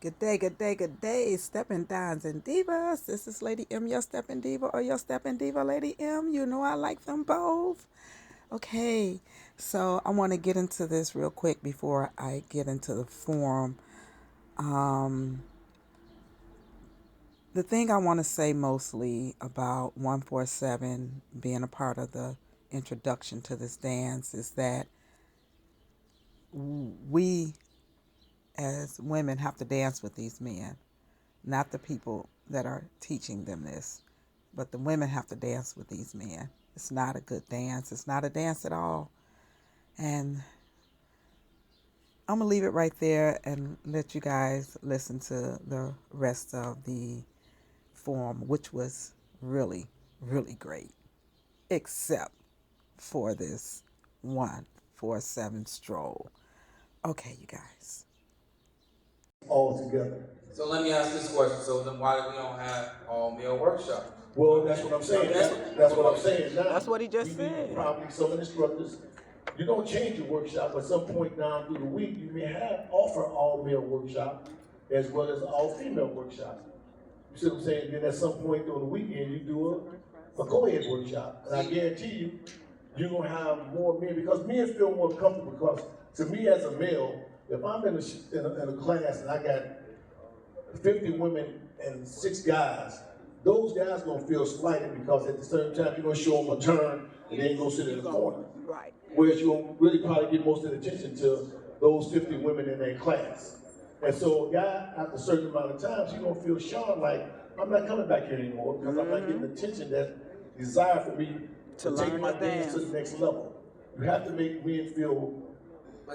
Good day, good day, good day, Steppin' Dons and Divas. This is Lady M, your Steppin' Diva, or your Steppin' Diva, Lady M. You know I like them both. Okay, so I want to get into this real quick before I get into the forum. The thing I want to say mostly about 147 being a part of the introduction to this dance is that we as women have to dance with these men, not the people that are teaching them this, but the women have to dance with these men. It's not a good dance. It's not a dance at all. And I'm going to leave it right there and let you guys listen to the rest of the forum, which was really, really great, except for this 147 stroll. Okay, you guys. All together. So let me ask this question. So then why do we don't have all male workshops? Well, that's what I'm saying. That's what I'm saying now. That's what he just said. Probably some instructors, you don't change your workshop, but some point down through the week, you may offer all male workshop as well as all female workshop. You see what I'm saying? Then at some point during the weekend, you do a co-ed workshop. And I guarantee you, you're going to have more men, because men feel more comfortable. Because to me as a male, if I'm in a class and I got 50 women and 6 guys, those guys gonna feel slighted because at the same time you're gonna show them a turn and then go sit in the corner. Right. Whereas you're gonna really probably give most of the attention to those 50 women in that class. And so a guy, after a certain amount of times, you're gonna feel shunned, like, I'm not coming back here anymore because I'm not getting the attention that's desired for me to take my dance to the next level. You have to make men feel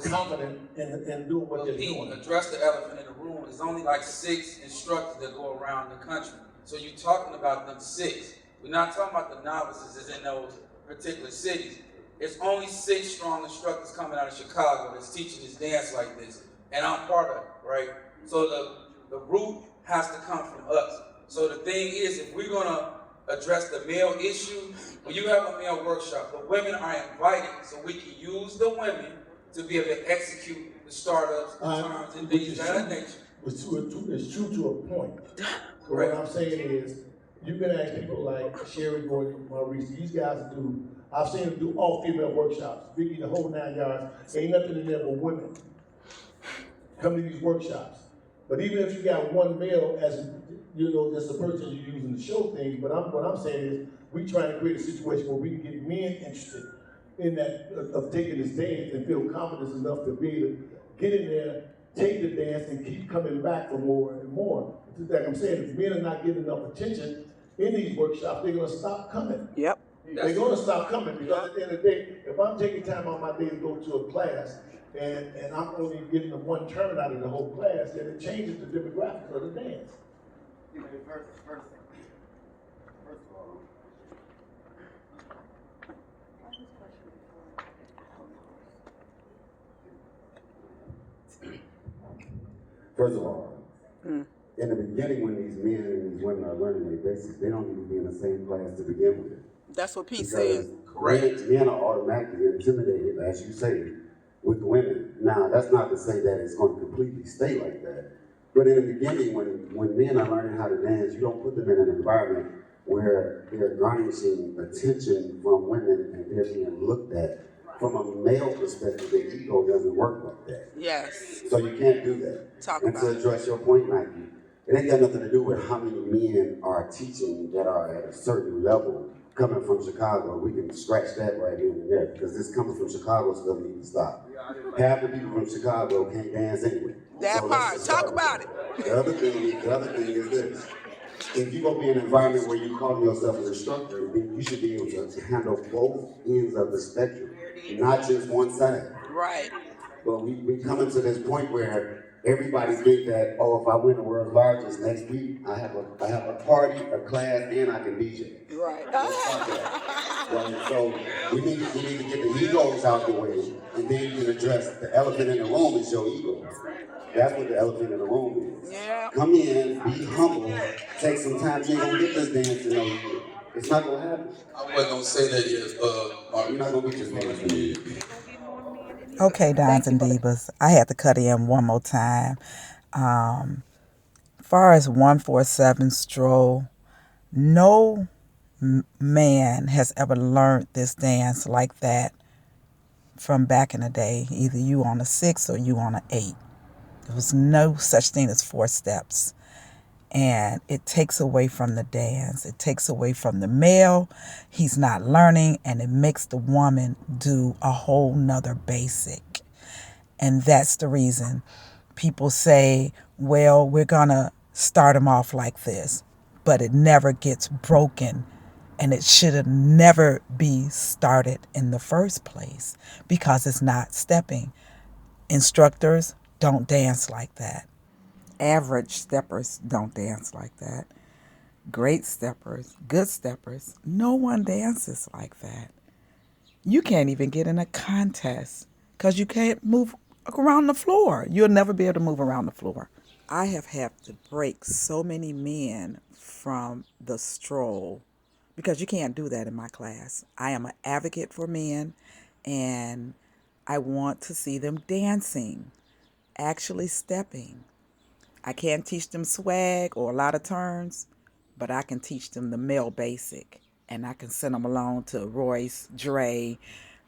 confident in doing what they're doing. Address the elephant in the room. There's only like 6 instructors that go around the country. So you're talking about them 6. We're not talking about the novices that's in those particular cities. It's only 6 strong instructors coming out of Chicago that's teaching this dance like this. And I'm part of it, right? So the root has to come from us. So the thing is, if we're gonna address the male issue, when you have a male workshop, the women are invited so we can use the women to be able to execute the startups, the terms, and things of that nature. It's true to a point. Correct. What I'm saying is, you can ask people like Sherry Gordon, Maurice, these guys do, I've seen them do all female workshops, Vicky, the whole 9 yards, ain't nothing in there but women come to these workshops. But even if you got one male, as you know, that's the person you're using to show things, but what I'm saying is, we trying to create a situation where we can get men interested in that, of taking this dance and feel confidence enough to be able to get in there, take the dance, and keep coming back for more and more. Just like I'm saying, if men are not getting enough attention in these workshops, they're gonna stop coming. Yep. They're gonna stop coming because at the end of the day, if I'm taking time on my day to go to a class and I'm only getting the one turn out of the whole class, then it changes the demographics of the dance. First of all, in the beginning, when these men and these women are learning their basics, they don't need to be in the same class to begin with. That's what Pete said. Correct. Men are automatically intimidated, as you say, with women. Now, that's not to say that it's going to completely stay like that. But in the beginning, when men are learning how to dance, you don't put them in an environment where they're garnishing attention from women and they're being looked at. From a male perspective, the ego doesn't work like that. Yes. So you can't do that. Talk and about to it. address your point, Nike, it ain't got nothing to do with how many men are teaching that are at a certain level coming from Chicago. We can scratch that right here and there because this coming from Chicago stuff needs to stop. Half the people from Chicago can't dance anyway. That So part. let's just Talk start about with it. that. The other thing is this. If you're gonna be in an environment where you call yourself an instructor, then you should be able to handle both ends of the spectrum, not just one side. Right. But we coming to this point where everybody think that, oh, if I win the world's largest next week, I have a party, a class, and I can DJ. Right. Right? So we need to get the egos out the way, and then you can address the elephant in the room is your ego. That's what the elephant in the room is. Yeah. Come in, be humble, take some time. You ain't gonna get this dance to know you. It's not gonna happen. I wasn't gonna say that yet. You're not gonna get your dance to you. Okay, Dons and Divas, I had to cut in one more time. Far as 147 stroll, no man has ever learned this dance like that from back in the day. Either you on a 6 or you on an 8. There was no such thing as 4 steps. And it takes away from the dance. It takes away from the male. He's not learning, and it makes the woman do a whole nother basic. And that's the reason people say, well, we're going to start them off like this. But it never gets broken, and it should have never be started in the first place because it's not stepping. Instructors don't dance like that. Average steppers don't dance like that. Great steppers, good steppers, no one dances like that. You can't even get in a contest because you can't move around the floor. You'll never be able to move around the floor. I have had to break so many men from the stroll because you can't do that in my class. I am an advocate for men, and I want to see them dancing, actually stepping. I can't teach them swag or a lot of turns, but I can teach them the male basic. And I can send them along to Royce, Dre,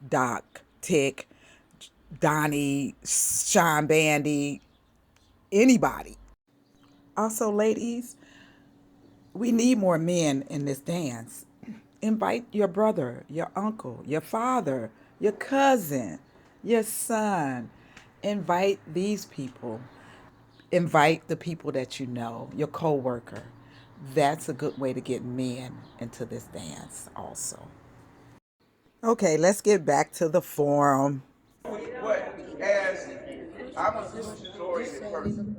Doc, Tick, Donnie, Sean Bandy, anybody. Also, ladies, we need more men in this dance. Invite your brother, your uncle, your father, your cousin, your son. Invite these people. Invite the people that you know, your coworker. That's a good way to get men into this dance also. Okay, let's get back to the forum. But as I'm a solutions-oriented person,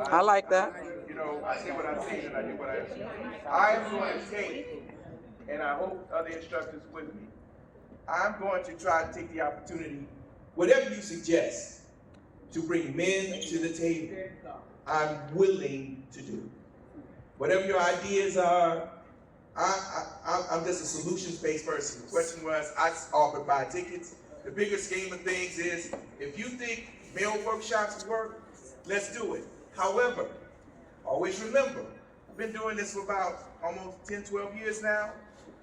I like that. I say what I say and I do what I do. I'm going to take, and I hope other instructors with me, I'm going to try to take the opportunity, whatever you suggest, to bring men to the table, I'm willing to do. Whatever your ideas are, I'm just a solutions-based person. The question was, I offer buy tickets. The bigger scheme of things is, if you think male workshops work, let's do it. However, always remember, I've been doing this for about almost 10, 12 years now,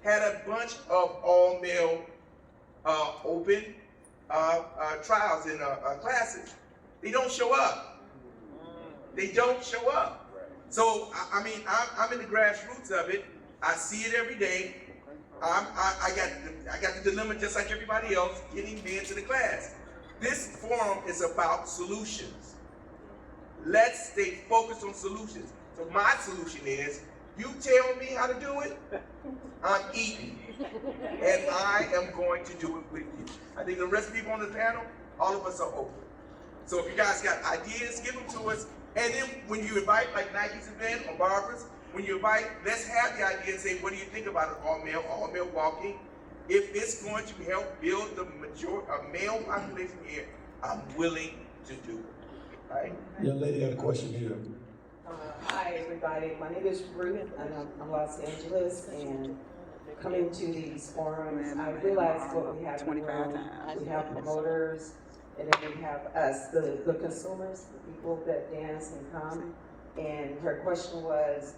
had a bunch of all-male open trials in classes. They don't show up. They don't show up. So, I mean, I'm in the grassroots of it. I see it every day. I got the dilemma just like everybody else, getting men to the class. This forum is about solutions. Let's stay focused on solutions. So my solution is, you tell me how to do it, I'm eating. And I am going to do it with you. I think the rest of the people on the panel, all of us are open. So if you guys got ideas, give them to us. And then when you invite, like Nike's event or Barbara's, when you invite, let's have the idea and say, what do you think about an all-male walking? If it's going to help build the male population here, I'm willing to do it. Right? Young lady got a question here. Hi, everybody. My name is Ruth, and I'm from Los Angeles. And coming to these forums, I realized what we have in the room. We have promoters, and then we have us, the consumers, the people that dance and come. And her question was,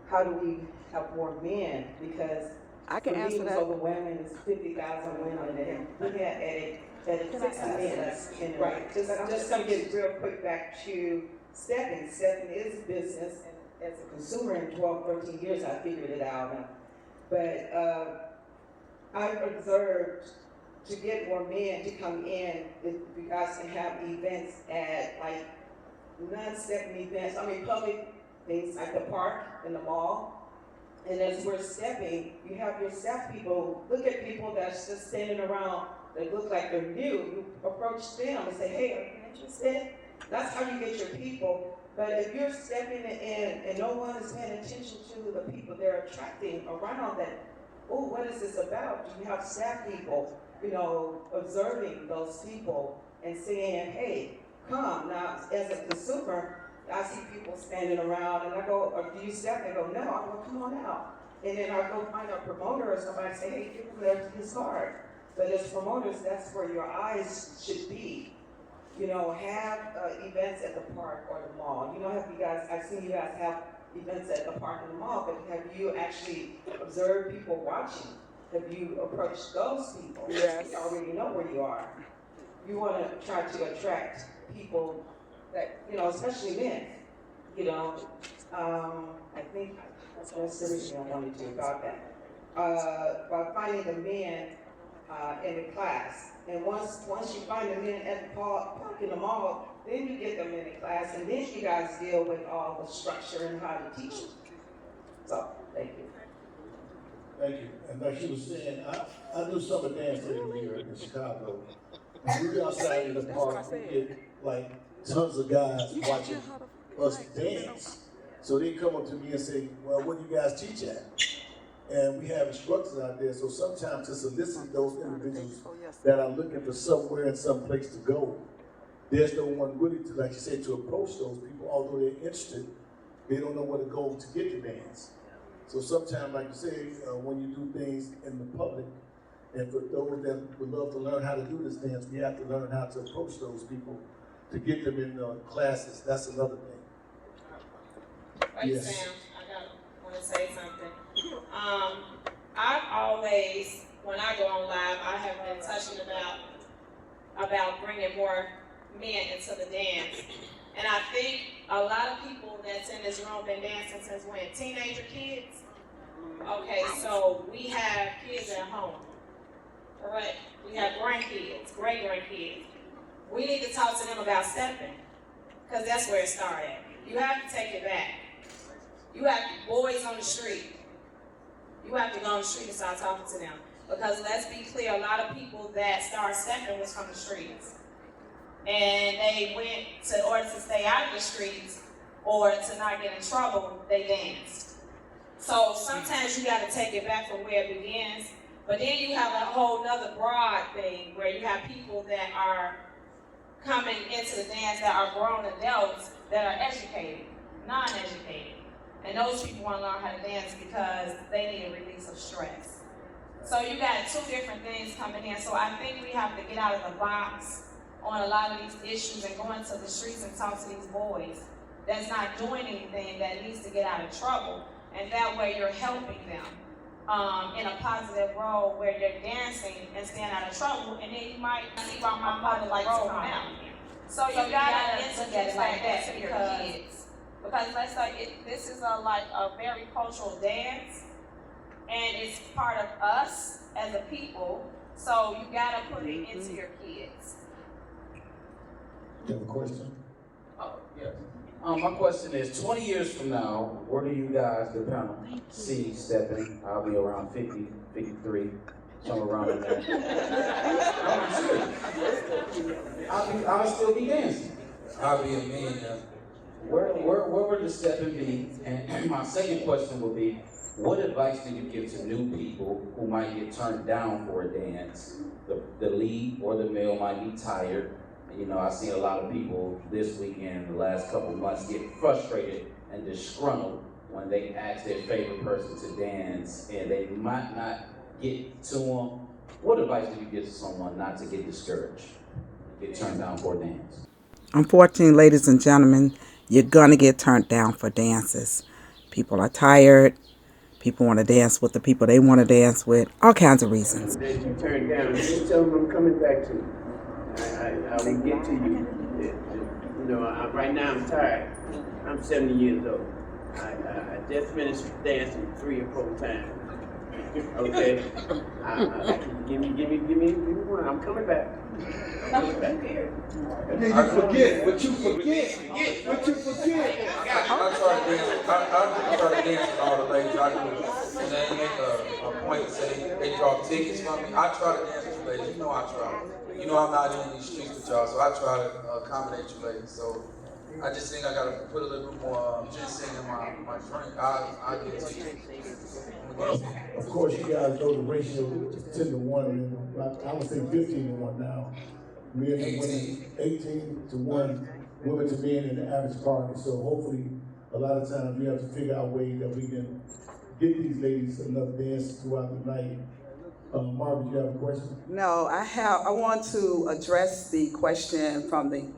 how do we have more men? Because I can answer it was that. overwhelming. It's 50,000 women, and look at it 60 minutes. And right, just to get real quick back to Steppin. Steppin is business, and as a consumer in 12, 13 years, I figured it out now. But I've observed to get more men to come in, if you guys can have events at like non-stepping events, public things like the park and the mall. And as we're stepping, you have your staff people, look at people that's just standing around that look like they're new. You approach them and say, hey, are you interested? That's how you get your people. But if you're stepping in and no one is paying attention to the people they're attracting around that, oh, what is this about? Do you have staff people, observing those people and saying, hey, come. Now, as a consumer, I see people standing around and I go, or do you step? They go, no. I go, come on out. And then I go find a promoter or somebody say, hey, give him his card. But as promoters, that's where your eyes should be. You know, have events at the park or the mall. You know, have you guys, I've seen you guys have events at the park and the mall, but have you actually observed people watching? Have you approached those people? Yes. You already know where you are. You want to try to attract people that, you know, especially men. You know, I think that's what seriously I wanted to about that. By finding the men in the class. And once you find the men at the park in the mall, then you get them in the class, and then you guys deal with all the structure and how to teach them. So, thank you. Thank you. And like she was saying, I do summer dance every year in Chicago. When we go outside in the park, we get like tons of guys watching us dance. So they come up to me and say, well, what do you guys teach at? And we have instructors out there, so sometimes to solicit those individuals that are looking for somewhere and some place to go, there's no one really to, like you said, to approach those people, although they're interested, they don't know where to go to get the dance. So sometimes, like you say, when you do things in the public, and for those that would love to learn how to do this dance, we have to learn how to approach those people to get them in classes. That's another thing. Wait, Yes. Sam, I want to say something. I've always, when I go on live, I have been touching about bringing more men into the dance. And I think a lot of people that's in this room been dancing since when? Teenager kids? Okay, so we have kids at home, correct? We have grandkids, great-grandkids. We need to talk to them about stepping, because that's where it started. You have to take it back. You have boys on the street. You have to go on the street and start talking to them. Because let's be clear, a lot of people that started stepping was from the streets. And they went in order to stay out of the streets or to not get in trouble, they danced. So sometimes you gotta take it back from where it begins. But then you have a whole nother broad thing where you have people that are coming into the dance that are grown adults that are educated, non-educated. And those people want to learn how to dance because they need a release of stress. So you got two different things coming in. So I think we have to get out of the box on a lot of these issues and go into the streets and talk to these boys that's not doing anything that needs to get out of trouble. And that way you're helping them in a positive role where you're dancing and staying out of trouble. And then you might see why my mother likes to come out. So you gotta introduce like that to your kids. Because let's say this is a very cultural dance, and it's part of us as a people. So you gotta put it into your kids. You have a question? Oh, yes. My question is, 20 years from now, where do you guys, the panel, see stepping? I'll be around 50, 53, somewhere around in there. I'm serious. I'll still be dancing. I'll be a millionaire. Where would the stepping be? And my second question would be, what advice do you give to new people who might get turned down for a dance? The lead or the male might be tired. You know, I've seen a lot of people this weekend, the last couple of months, get frustrated and disgruntled when they ask their favorite person to dance and they might not get to them. What advice do you give to someone not to get discouraged, get turned down for a dance? Unfortunately, ladies and gentlemen, you're going to get turned down for dances. People are tired. People want to dance with the people they want to dance with. All kinds of reasons. That you turn down, just tell them I'm coming back to you. I will get to you. You know, right now I'm tired. I'm 70 years old. I just finished dancing 3 or 4 times. Okay? Give me one. I'm coming back. And then you forget what you forget. What you forget. I try to dance with all the ladies I do. And they make a point to say they draw tickets from me. I try to dance with you ladies. You know I try. You know I'm not in these streets with y'all, so I try to accommodate you ladies. So I just think I gotta put a little bit more ginseng in my drink. I get to you. Of course, you guys know the ratio 10 to 1. I would say 15 to 1 now. Men to women, 18 to 1, women to men in the average party. So hopefully, a lot of times we have to figure out ways that we can get these ladies enough dances throughout the night Margaret, you have a question? No, I want to address the question from the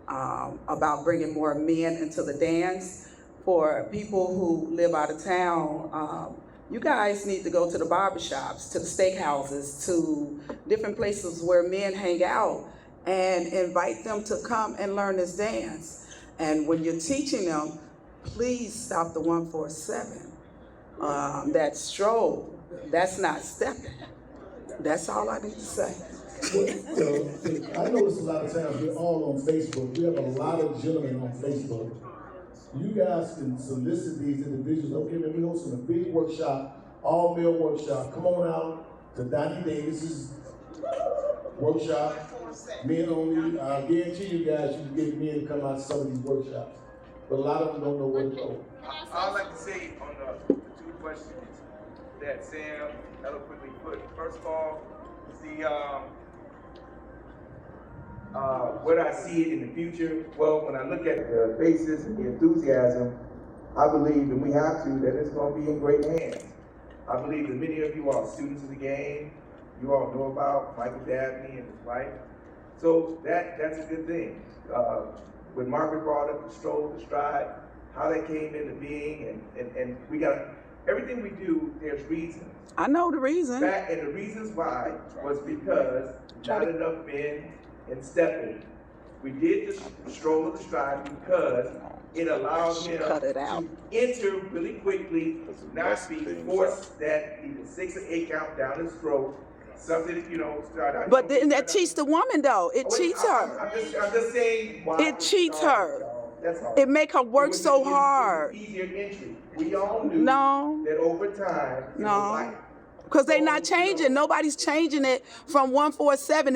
about bringing more men into the dance. For people who live out of town, you guys need to go to the barbershops, to the steakhouses, to different places where men hang out, and invite them to come and learn this dance. And when you're teaching them, please stop the 147. That stroll, that's not stepping. That's all I need to say. Well, I notice a lot of times we're all on Facebook. We have a lot of gentlemen on Facebook. You guys can solicit these individuals. Okay, man, we're hosting a big workshop, all male workshop. Come on out to Donnie Davis's workshop, men only. I guarantee you guys, you can get men to come out to some of these workshops. But a lot of them don't know where to go. I'd like to say on the two questions that Sam eloquently put. First of all, where I see it in the future, well, when I look at the faces and the enthusiasm, I believe, and we have to, that it's going to be in great hands. I believe that many of you are students of the game. You all know about Michael Dabney and his wife. So that's a good thing. When Margaret brought up the stroll, the stride, how that came into being, and we got everything we do, there's reasons. I know the reason. And the reasons why was because not enough men in stepping. We did the stroll of the stride because it allows him to enter really quickly, not be forced that either 6 or 8 count down his throat. Something that, you know, start out. But then that cheats the woman, though. It cheats her. I'm just saying why. It cheats her. That's all. It make her work so hard. Easier entry. We all knew that over time. No. Because they're not changing. Nobody's changing it from 147.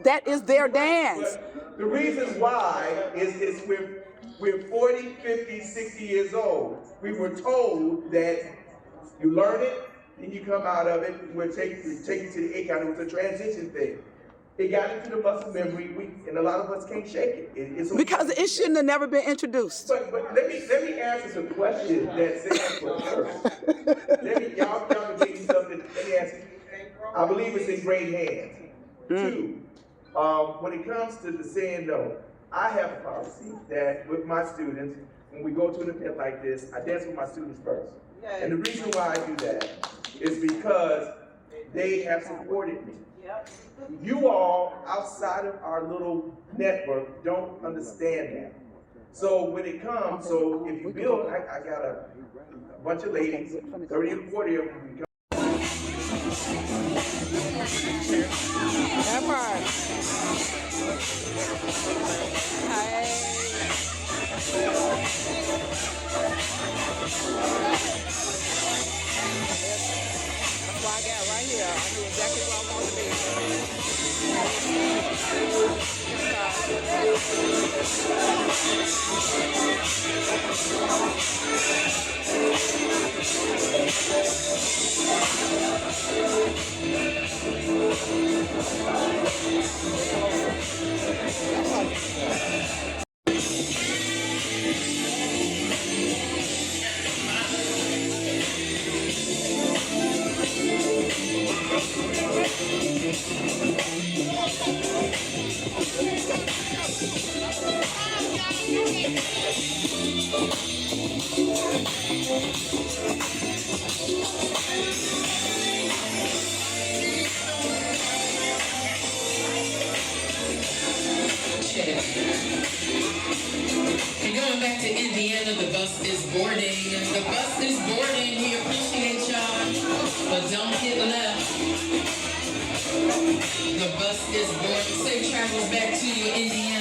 That is their dance. But the reason why is we're 40, 50, 60 years old. We were told that you learn it, then you come out of it, we'll take you to the 8 count. It was a transition thing. It got into the muscle memory, and a lot of us can't shake it. Because it shouldn't have never been introduced. But let me answer the question that Sam put first. Y'all can take something. Let me ask you. I believe it's in great hands. 2, when it comes to the saying no, I have a policy that with my students, when we go to an event like this, I dance with my students first. And the reason why I do that is because they have supported me. You all, outside of our little network, don't understand that. So when it comes, if you build, I got a bunch of ladies, 30 and 40 of them. That part. That's what I got right here. I knew exactly where I wanted to be. And going back to Indiana, the bus is boarding. The bus is boarding. We appreciate y'all, but don't get left. The bus is boarding. Safe travels back to you, Indiana.